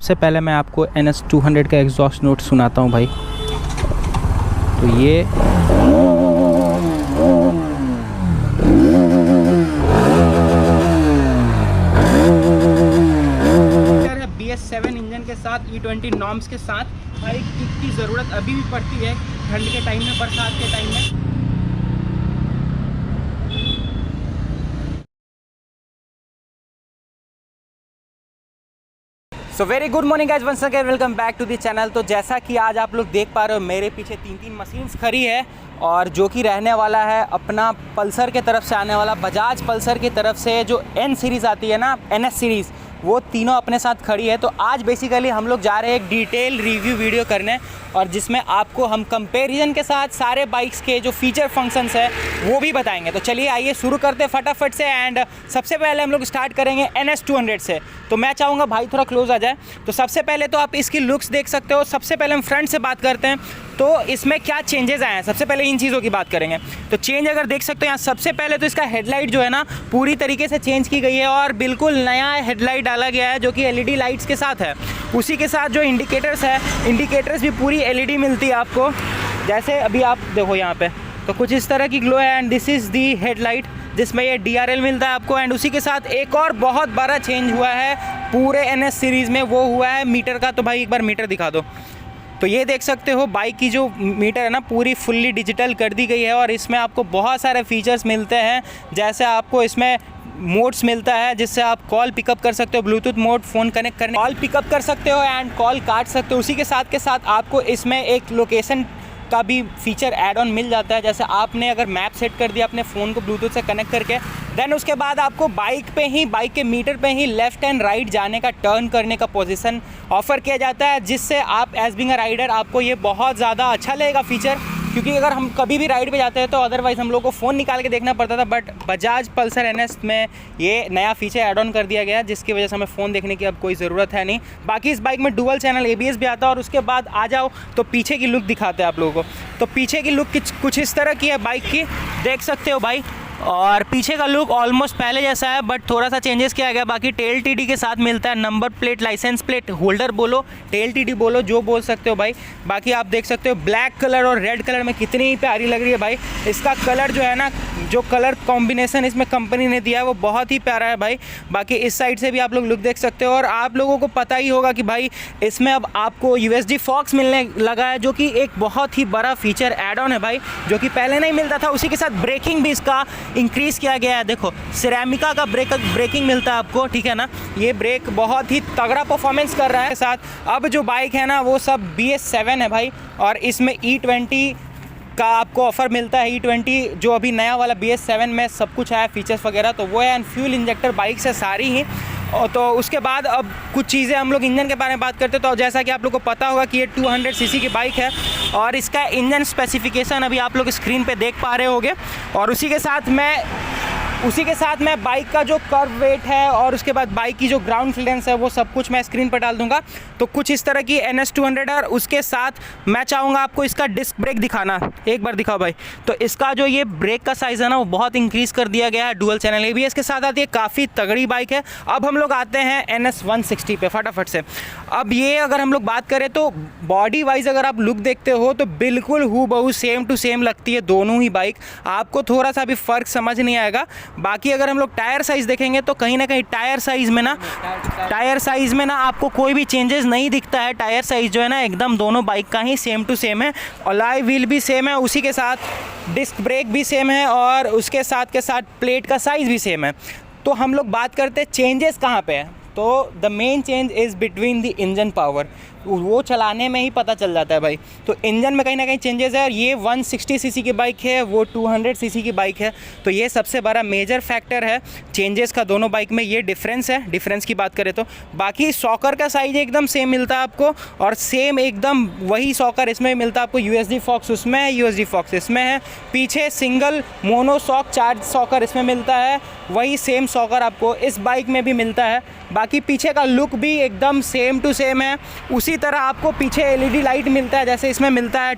सबसे पहले मैं आपको NS200 का एग्जॉस्ट नोट सुनाता हूँ भाई। तो ये BS7 इंजन के साथ E20 नॉर्म्स के साथ भाई किक की ज़रूरत अभी भी पड़ती है ठंड के टाइम में, बरसात के टाइम में। So very good morning guys, once again welcome back to the channel. तो जैसा कि आज आप लोग देख पा रहे हो मेरे पीछे तीन मशीन्स खड़ी है और जो कि रहने वाला है अपना पल्सर के तरफ से आने वाला, बजाज पल्सर की तरफ से जो N सीरीज़ आती है ना, NS सीरीज़, वो तीनों अपने साथ खड़ी है। तो आज बेसिकली हम लोग जा रहे हैं एक डिटेल रिव्यू वीडियो करने और जिसमें आपको हम कंपैरिजन के साथ सारे बाइक्स के जो फीचर फंक्शंस है वो भी बताएंगे। तो चलिए आइए शुरू करते हैं फटाफट से। एंड सबसे पहले हम लोग स्टार्ट करेंगे NS200 से। तो मैं चाहूँगा भाई थोड़ा क्लोज आ जाए। तो सबसे पहले तो आप इसकी लुक्स देख सकते हो। सबसे पहले हम फ्रंट से बात करते हैं तो इसमें क्या चेंजेस आए हैं, सबसे पहले इन चीज़ों की बात करेंगे। तो चेंज अगर देख सकते हो यहाँ, सबसे पहले तो इसका हेडलाइट जो है ना पूरी तरीके से चेंज की गई है और बिल्कुल नया हेडलाइट डाला गया है जो कि LED लाइट्स के साथ है। उसी के साथ जो इंडिकेटर्स है, इंडिकेटर्स भी पूरी LED मिलती है आपको, जैसे अभी आप देखो यहाँ पे तो कुछ इस तरह की ग्लो है। And this is the headlight जिसमें ये DRL मिलता है आपको। एंड उसी के साथ एक और बहुत बड़ा चेंज हुआ है पूरे NS सीरीज़ में, वो हुआ है मीटर का। तो भाई एक बार मीटर दिखा दो। तो ये देख सकते हो बाइक की जो मीटर है ना पूरी फुल्ली डिजिटल कर दी गई है और इसमें आपको बहुत सारे फीचर्स मिलते हैं। जैसे आपको इसमें मोड्स मिलता है जिससे आप कॉल पिकअप कर सकते हो, ब्लूटूथ मोड, फ़ोन कनेक्ट करने कॉल पिकअप कर सकते हो एंड कॉल काट सकते हो। उसी के साथ आपको इसमें एक लोकेशन का भी फीचर ऐड ऑन मिल जाता है। जैसे आपने अगर मैप सेट कर दिया अपने फ़ोन को ब्लूटूथ से कनेक्ट करके, देन उसके बाद आपको बाइक के मीटर पे ही लेफ़्ट एंड राइट जाने का, टर्न करने का पोजीशन ऑफ़र किया जाता है, जिससे आप एज बिंग अ राइडर आपको ये बहुत ज़्यादा अच्छा लगेगा फीचर। क्योंकि अगर हम कभी भी राइड पे जाते हैं तो अदरवाइज़ हम लोग को फ़ोन निकाल के देखना पड़ता था, बट बजाज पल्सर NS में ये नया फीचर ऐड ऑन कर दिया गया जिसकी वजह से हमें फ़ोन देखने की अब कोई ज़रूरत है नहीं। बाकी इस बाइक में डुअल चैनल ABS भी आता है। और उसके बाद आ जाओ तो पीछे की लुक दिखाते हैं आप लोगों को। तो पीछे की लुक कुछ इस तरह की है बाइक की, देख सकते हो भाई। और पीछे का लुक ऑलमोस्ट पहले जैसा है बट थोड़ा सा चेंजेस किया गया। बाकी टेल TD के साथ मिलता है, number plate, licence plate holder बोलो, टेल TD बोलो, जो बोल सकते हो भाई। बाकी आप देख सकते हो ब्लैक कलर और रेड कलर में कितनी प्यारी लग रही है भाई। इसका कलर जो है ना, जो कलर कॉम्बिनेशन इसमें कंपनी ने दिया है वो बहुत ही प्यारा है भाई। बाकी इस साइड से भी आप लोग लुक देख सकते हो। और आप लोगों को पता ही होगा कि भाई इसमें अब आपको USD फॉक्स मिलने लगा है जो कि एक बहुत ही बड़ा फीचर ऐड ऑन है भाई, जो कि पहले नहीं मिलता था। उसी के साथ ब्रेकिंग भी इसका इंक्रीज़ किया गया है। देखो सिरेमिका का ब्रेकिंग मिलता है आपको, ठीक है ना। ये ब्रेक बहुत ही तगड़ा परफॉर्मेंस कर रहा है। साथ अब जो बाइक है ना वो सब BS7 है भाई और इसमें E20 का आपको ऑफ़र मिलता है। E20 जो अभी नया वाला BS7 में सब कुछ है फीचर्स वगैरह तो वो है। एंड फ्यूल इंजेक्टर बाइक से सारी ही। और तो उसके बाद अब कुछ चीज़ें हम लोग इंजन के बारे में बात करते हैं। तो जैसा कि आप लोग को पता होगा कि ये 200 सीसी की बाइक है और इसका इंजन स्पेसिफिकेशन अभी आप लोग स्क्रीन पे देख पा रहे होंगे। और उसी के साथ मैं बाइक का जो कर्व वेट है और उसके बाद बाइक की जो ग्राउंड क्लियरेंस है वो सब कुछ मैं स्क्रीन पर डाल दूंगा। तो कुछ इस तरह की NS200 और उसके साथ मैं चाहूँगा आपको इसका डिस्क ब्रेक दिखाना। एक बार दिखाओ भाई। तो इसका जो ये ब्रेक का साइज़ है ना वो बहुत इंक्रीज़ कर दिया गया है। डुअल चैनल ABS के साथ आती है, काफ़ी तगड़ी बाइक है। अब हम लोग आते हैं NS160 पे फटाफट से। अब ये अगर हम लोग बात करें तो बॉडी वाइज अगर आप लुक देखते हो तो बिल्कुल हूबहू सेम टू सेम लगती है दोनों ही बाइक। आपको थोड़ा सा भी फ़र्क समझ नहीं आएगा। बाकी अगर हम लोग टायर साइज़ देखेंगे तो कहीं ना कहीं टायर साइज़ में ना आपको कोई भी चेंजेस नहीं दिखता है। टायर साइज़ जो है ना एकदम दोनों बाइक का ही सेम टू सेम है। अलॉय व्हील भी सेम है, उसी के साथ डिस्क ब्रेक भी सेम है और उसके साथ के साथ प्लेट का साइज़ भी सेम है। तो हम लोग बात करते हैं चेंजेस कहाँ पे है। तो the main change is between the engine power, वो चलाने में ही पता चल जाता है भाई। तो इंजन में कहीं ना कहीं चेंजेस है। ये 160 सीसी की बाइक है, वो 200 सीसी की बाइक है। तो ये सबसे बड़ा मेजर फैक्टर है चेंजेस का दोनों बाइक में, ये डिफरेंस है। डिफरेंस की बात करें तो बाकी सॉकर का साइज एकदम सेम मिलता है आपको और सेम एकदम वही सॉकर इसमें मिलता है आपको। USD फॉक्स उसमें है, USD फॉक्स इसमें है। पीछे single mono shock charge shocker इसमें मिलता है, वही सेम सॉकर आपको इस बाइक में भी मिलता है। बाकी पीछे का लुक भी एकदम सेम टू सेम है। उसी तरह आपको पीछे LED लाइट मिलता है जैसे इसमें मिलता है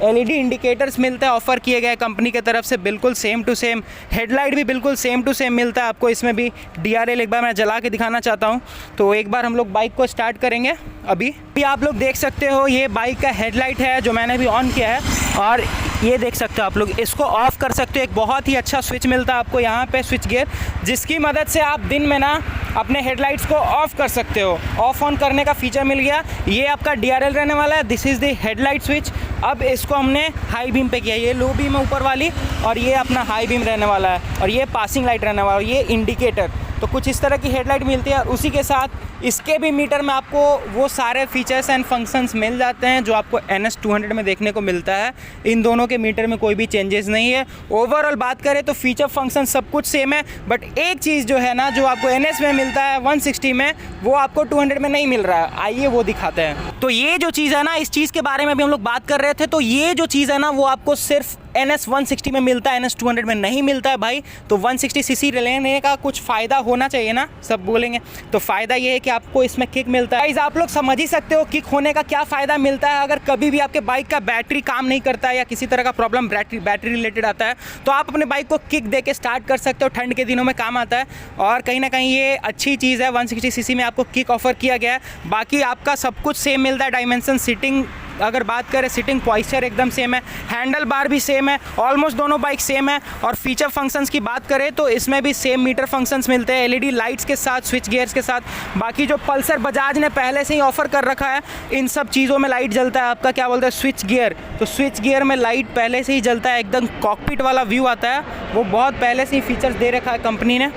LED इंडिकेटर्स मिलते हैं ऑफ़र किए गए कंपनी की तरफ से, बिल्कुल सेम टू सेम। हेडलाइट भी बिल्कुल सेम टू सेम मिलता है आपको इसमें भी। DRL एक बार मैं जला के दिखाना चाहता हूँ। तो एक बार हम लोग बाइक को स्टार्ट करेंगे। अभी आप लोग देख सकते हो ये बाइक का हेडलाइट है जो मैंने अभी ऑन किया है, और ये देख सकते हो आप लोग, इसको ऑफ़ कर सकते हो। एक बहुत ही अच्छा स्विच मिलता है आपको यहाँ पे, स्विच गियर, जिसकी मदद से आप दिन में ना अपने हेडलाइट्स को ऑफ़ कर सकते हो। ऑफ़ ऑन करने का फीचर मिल गया। ये आपका DRL रहने वाला है। This is the headlight switch. अब इसको हमने हाई बीम पे किया, ये लो बीम है ऊपर वाली, और ये अपना हाई बीम रहने वाला है, और ये पासिंग लाइट रहने वाला है, और ये इंडिकेटर। तो कुछ इस तरह की हेडलाइट मिलती है, और उसी के साथ इसके भी मीटर में आपको वो सारे फीचर्स एंड फंक्शंस मिल जाते हैं जो आपको NS 200 में देखने को मिलता है। इन दोनों के मीटर में कोई भी चेंजेस नहीं है। ओवरऑल बात करें तो फीचर फंक्शन सब कुछ सेम है, बट एक चीज़ जो है ना, जो आपको NS में मिलता है 160 में, वो आपको 200 में नहीं मिल रहा है। आइए वो दिखाते हैं। तो ये जो चीज़ है ना, इस चीज़ के बारे में भी हम लोग बात कर रहे थे। तो ये जो चीज़ है ना, वो आपको सिर्फ NS 160 में मिलता है, NS 200 में नहीं मिलता है भाई। तो 160 cc लेने का कुछ फ़ायदा होना चाहिए ना, सब बोलेंगे। तो फ़ायदा ये है कि आपको इसमें किक मिलता है। आप लोग समझ ही सकते हो किक होने का क्या फ़ायदा मिलता है। अगर कभी भी आपके बाइक का बैटरी काम नहीं करता है या किसी तरह का प्रॉब्लम बैटरी रिलेटेड आता है, तो आप अपने बाइक को किक दे के स्टार्ट कर सकते हो। ठंड के दिनों में काम आता है, और कहीं ना कहीं ये अच्छी चीज़ है। 160 cc में आपको किक ऑफर किया गया है। बाकी आपका सब कुछ सेम मिलता है। डायमेंशन, सीटिंग, अगर बात करें सीटिंग पॉइस्चर एकदम सेम है, हैंडल बार भी सेम है, ऑलमोस्ट दोनों बाइक सेम है। और फीचर फंक्शंस की बात करें तो इसमें भी सेम मीटर फंक्शंस मिलते हैं, LED लाइट्स के साथ, स्विच गियर्स के साथ। बाकी जो पल्सर बजाज ने पहले से ही ऑफर कर रखा है, इन सब चीज़ों में लाइट जलता है आपका, क्या बोलते हैं, स्विच गियर। तो स्विच गियर में लाइट पहले से ही जलता है, एकदम कॉकपिट वाला व्यू आता है। वो बहुत पहले से ही फीचर्स दे रखा है कंपनी ने।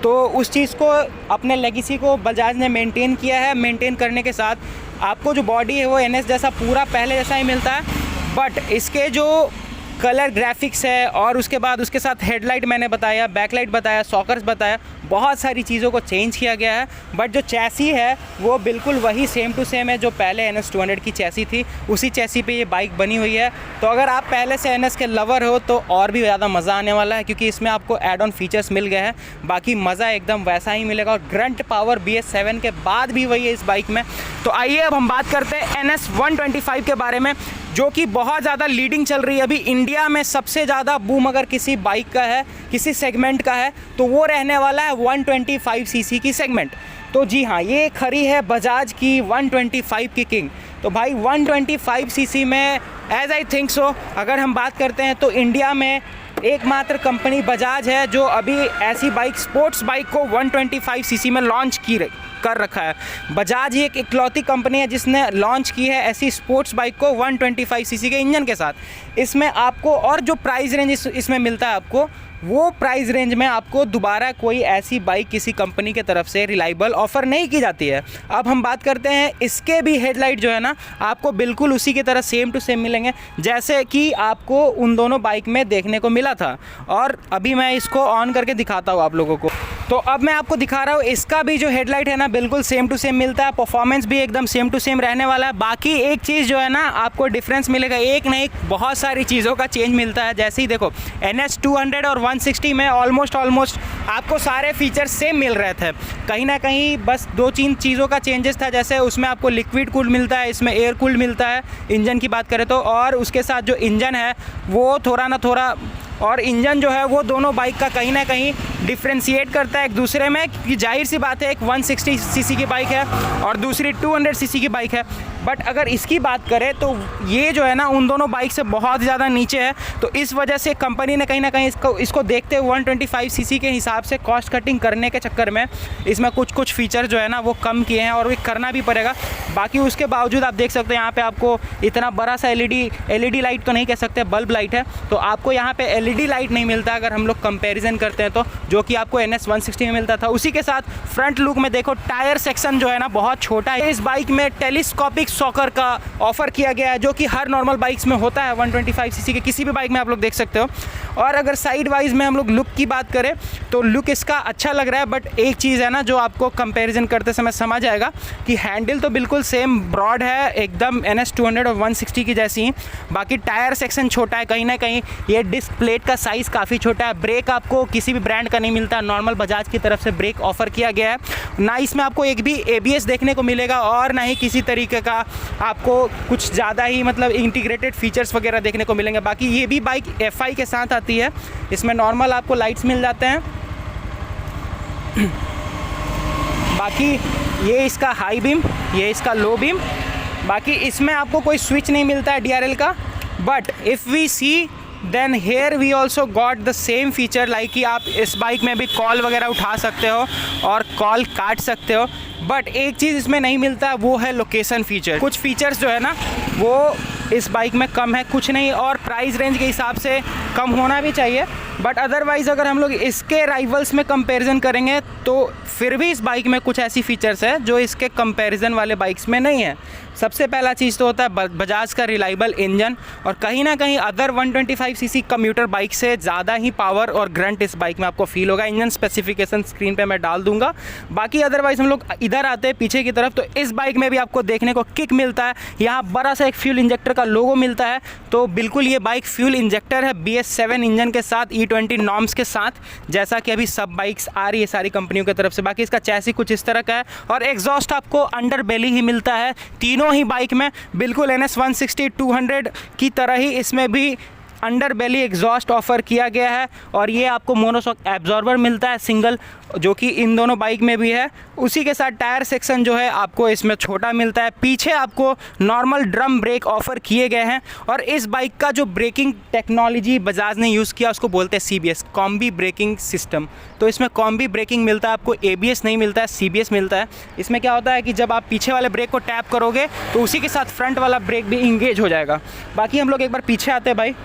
तो उस चीज़ को, अपने लेगेसी को बजाज ने मेंटेन किया है। मेंटेन करने के साथ आपको जो बॉडी है वो NS जैसा पूरा पहले जैसा ही मिलता है, बट इसके जो कलर ग्राफिक्स है, और उसके बाद उसके साथ हेडलाइट मैंने बताया, बैकलाइट बताया, सॉकर्स बताया, बहुत सारी चीज़ों को चेंज किया गया है। बट जो चैसी है वो बिल्कुल वही सेम टू सेम है जो पहले NS 200 की चैसी थी, उसी चैसी पे ये बाइक बनी हुई है। तो अगर आप पहले से NS के लवर हो तो और भी ज़्यादा मज़ा आने वाला है, क्योंकि इसमें आपको एड ऑन फीचर्स मिल गए हैं। बाकी मज़ा एकदम वैसा ही मिलेगा, और ग्रंट पावर BS7 के बाद भी वही है इस बाइक में। तो आइए अब हम बात करते हैं NS 125 के बारे में, जो कि बहुत ज़्यादा लीडिंग चल रही है अभी इंडिया में। सबसे ज़्यादा बूम अगर किसी बाइक का है, किसी सेगमेंट का है, तो वो रहने वाला है 125 cc की सेगमेंट। तो जी हाँ, ये खरी है बजाज की 125 की किंग। तो भाई 125 cc में एज आई थिंक सो, अगर हम बात करते हैं तो इंडिया में एकमात्र कंपनी बजाज है जो अभी ऐसी बाइक, स्पोर्ट्स बाइक को 125 cc में लॉन्च कर रखा है। बजाज ही एक इकलौती कंपनी है जिसने लॉन्च की है ऐसी स्पोर्ट्स बाइक को 125 cc के इंजन के साथ। इसमें आपको, और जो प्राइस रेंज इसमें मिलता है आपको, वो प्राइस रेंज में आपको दोबारा कोई ऐसी बाइक किसी कंपनी के तरफ से रिलायबल ऑफ़र नहीं की जाती है। अब हम बात करते हैं इसके भी हेडलाइट जो है ना, आपको बिल्कुल उसी की तरह सेम टू सेम मिलेंगे जैसे कि आपको उन दोनों बाइक में देखने को मिला था। और अभी मैं इसको ऑन करके दिखाता हूँ आप लोगों को। तो अब मैं आपको दिखा रहा हूँ, इसका भी जो हेडलाइट है ना, बिल्कुल सेम टू सेम मिलता है। परफॉर्मेंस भी एकदम सेम टू सेम रहने वाला है। बाकी एक चीज़ जो है ना, आपको डिफरेंस मिलेगा, एक नहीं बहुत सारी चीज़ों का चेंज मिलता है। जैसे ही देखो NS 200 और 160 में ऑलमोस्ट आपको सारे फीचर्स सेम मिल रहे थे। कहीं ना कहीं बस 2-3 चीज़ों का चेंजेस था, जैसे उसमें आपको लिक्विड कूल्ड मिलता है, इसमें एयर कूल्ड मिलता है इंजन की बात करें तो। और उसके साथ जो इंजन है वो थोड़ा, और इंजन जो है वो दोनों बाइक का कहीं ना कहीं डिफ्रेंशिएट करता है एक दूसरे में, कि जाहिर सी बात है एक 160 cc की बाइक है और दूसरी 200 cc की बाइक है। बट अगर इसकी बात करें तो ये जो है ना, उन दोनों बाइक से बहुत ज़्यादा नीचे है। तो इस वजह से कंपनी ने कहीं ना कहीं इसको देखते हुए 125 cc के हिसाब से कॉस्ट कटिंग करने के चक्कर में इसमें कुछ फीचर जो है ना वो कम किए हैं, और वो करना भी पड़ेगा। बाकी उसके बावजूद आप देख सकते हैं यहाँ पे आपको इतना बड़ा सा LED लाइट तो नहीं कह सकते, बल्ब लाइट है। तो आपको यहाँ पे LED लाइट नहीं मिलता अगर हम लोग कंपैरिजन करते हैं तो, जो कि आपको NS 160 में मिलता था। उसी के साथ फ्रंट लुक में देखो, टायर सेक्शन जो है ना बहुत छोटा है। इस बाइक में टेलीस्कोपिक शॉकर का ऑफर किया गया है, जो कि हर नॉर्मल बाइक्स में होता है 125 cc के किसी भी बाइक में आप लोग देख सकते हो। और अगर साइड वाइज में हम लोग लुक की बात करें तो लुक इसका अच्छा लग रहा है, बट एक चीज़ है ना जो आपको कंपैरिजन करते समय समझ आएगा कि हैंडल तो बिल्कुल सेम ब्रॉड है, एकदम NS 200 और 160 की जैसी ही। बाकी टायर सेक्शन छोटा है, कहीं ना कहीं ये डिस्क प्लेट का साइज़ काफ़ी छोटा है। ब्रेक आपको किसी भी ब्रांड का नहीं मिलता, नॉर्मल बजाज की तरफ से ब्रेक ऑफर किया गया है ना। इसमें आपको एक भी ABS देखने को मिलेगा और ना ही किसी तरीके का आपको कुछ ज़्यादा ही मतलब इंटीग्रेटेड फीचर्स वगैरह देखने को मिलेंगे। बाकी ये भी बाइक FI के साथ आती है, इसमें नॉर्मल आपको लाइट्स मिल जाते हैं। बाकी ये इसका हाई बीम, ये इसका लो बीम। बाकी इसमें आपको कोई स्विच नहीं मिलता है DRL का, but if we see then here we also got the same feature like कि आप इस बाइक में भी कॉल वगैरह उठा सकते हो और कॉल काट सकते हो। बट एक चीज़ इसमें नहीं मिलता, वो है लोकेशन फीचर। कुछ फीचर्स जो है ना वो इस बाइक में कम है, कुछ नहीं, और प्राइस रेंज के हिसाब से कम होना भी चाहिए। बट अदरवाइज़ अगर हम लोग इसके राइवल्स में कंपैरिजन करेंगे तो फिर भी इस बाइक में कुछ ऐसी फीचर्स है जो इसके कंपैरिजन वाले बाइक्स में नहीं है। सबसे पहला चीज़ तो होता है बजाज का रिलायबल इंजन, और कहीं ना कहीं अदर 125cc कम्यूटर बाइक से ज़्यादा ही पावर और ग्रंट इस बाइक में आपको फील होगा। इंजन स्पेसिफिकेशन स्क्रीन पे मैं डाल दूंगा। बाकी अदरवाइज़ हम लोग इधर आते हैं पीछे की तरफ, तो इस बाइक में भी आपको देखने को किक मिलता है। यहाँ बड़ा सा एक फ्यूल इंजेक्टर का लोगो मिलता है, तो बिल्कुल ये बाइक फ्यूल इंजेक्टर है BS7 इंजन के साथ, E20 नॉर्म्स के साथ, जैसा कि अभी सब बाइक्स आ रही है सारी कंपनियों की तरफ से। बाकी इसका चैसी कुछ इस तरह का है, और एग्जॉस्ट आपको अंडर बेली ही मिलता है तीनों ही बाइक में। बिल्कुल NS 160 200 की तरह ही इसमें भी अंडर बेली एग्जॉस्ट ऑफर किया गया है, और ये आपको मोनोशॉक एब्जॉर्बर मिलता है सिंगल, जो कि इन दोनों बाइक में भी है। उसी के साथ टायर सेक्शन जो है आपको इसमें छोटा मिलता है। पीछे आपको नॉर्मल ड्रम ब्रेक ऑफर किए गए हैं, और इस बाइक का जो ब्रेकिंग टेक्नोलॉजी बजाज ने यूज़ किया उसको बोलते हैं CBS, कॉम्बी ब्रेकिंग सिस्टम। तो इसमें कॉम्बी ब्रेकिंग मिलता है आपको, ABS नहीं मिलता है, CBS मिलता है। इसमें क्या होता है कि जब आप पीछे वाले ब्रेक को टैप करोगे तो उसी के साथ फ्रंट वाला ब्रेक भी इंगेज हो जाएगा। बाकी हम लोग एक बार पीछे आते हैं भाई,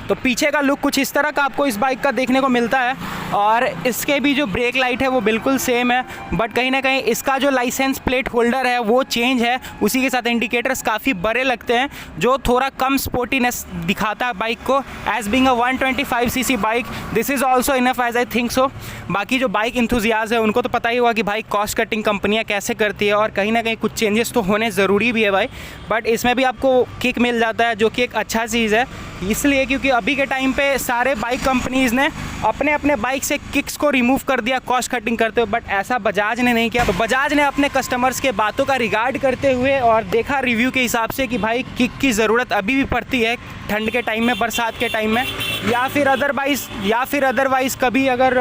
तो पीछे का लुक कुछ इस तरह का आपको इस बाइक का देखने को मिलता है, और इसके भी जो ब्रेक लाइट है वो बिल्कुल सेम है, बट कहीं ना कहीं इसका जो लाइसेंस प्लेट होल्डर है वो चेंज है। उसी के साथ इंडिकेटर्स काफ़ी बड़े लगते हैं, जो थोड़ा कम स्पोर्टीनेस दिखाता है बाइक को। As being a 125cc bike this is also enough as I think so. बाकी जो बाइक इंथुजियाज है उनको तो पता ही होगा कि भाई कॉस्ट कटिंग कंपनियाँ कैसे करती है, और कहीं ना कहीं कुछ चेंजेस तो होने ज़रूरी भी है भाई, बट इसमें भी आपको किक मिल जाता है, जो कि एक अच्छा चीज़ है। इसलिए क्योंकि अभी के टाइम पे सारे बाइक कंपनीज़ ने अपने अपने बाइक से किक्स को रिमूव कर दिया कॉस्ट कटिंग करते हुए, बट ऐसा बजाज ने नहीं किया। तो बजाज ने अपने कस्टमर्स के बातों का रिगार्ड करते हुए और देखा रिव्यू के हिसाब से कि भाई किक की ज़रूरत अभी भी पड़ती है ठंड के टाइम में, बरसात के टाइम में, या फिर अदरवाइज़ कभी अगर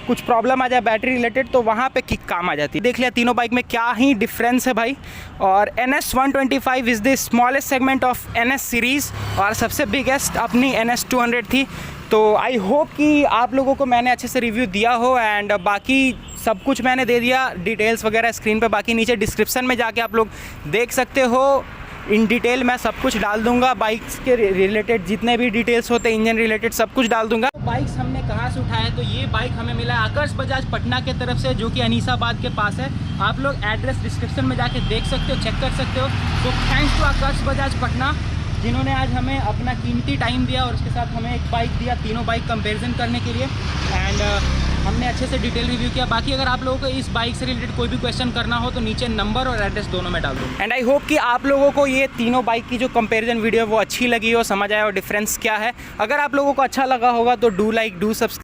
कुछ प्रॉब्लम आ जाए बैटरी रिलेटेड तो वहाँ पे किक काम आ जाती है। देख लिया तीनों बाइक में क्या ही डिफरेंस है भाई। और NS 125 is the smallest segment of NS series, और सबसे बिगेस्ट अपनी NS 200 थी। तो आई होप कि आप लोगों को मैंने अच्छे से रिव्यू दिया हो, एंड बाकी सब कुछ मैंने दे दिया, डिटेल्स वगैरह स्क्रीन पे, बाकी नीचे डिस्क्रिप्शन में जाके आप लोग देख सकते हो। इन डिटेल मैं सब कुछ डाल दूंगा, बाइक्स के रिलेटेड जितने भी डिटेल्स होते हैं इंजन रिलेटेड सब कुछ डाल दूंगा। तो बाइक्स हमने कहाँ से उठाया है, तो ये बाइक हमें मिला है आकर्ष बजाज पटना के तरफ से, जो कि अनीसाबाद के पास है। आप लोग एड्रेस डिस्क्रिप्शन में जाके देख सकते हो, चेक कर सकते हो। तो थैंक्स टू आकर्ष बजाज पटना, जिन्होंने आज हमें अपना कीमती टाइम दिया और उसके साथ हमें एक बाइक दिया, तीनों बाइक कंपैरिजन करने के लिए, एंड हमने अच्छे से डिटेल रिव्यू किया। बाकी अगर आप लोगों को इस बाइक से रिलेटेड कोई भी क्वेश्चन करना हो तो नीचे नंबर और एड्रेस दोनों में डाल दो। एंड आई होप कि आप लोगों को ये तीनों बाइक की जो कंपैरिजन वीडियो वो अच्छी लगी हो, समझ आया और डिफरेंस क्या है। अगर आप लोगों को अच्छा लगा होगा तो डू लाइक, डू सब्सक्राइब।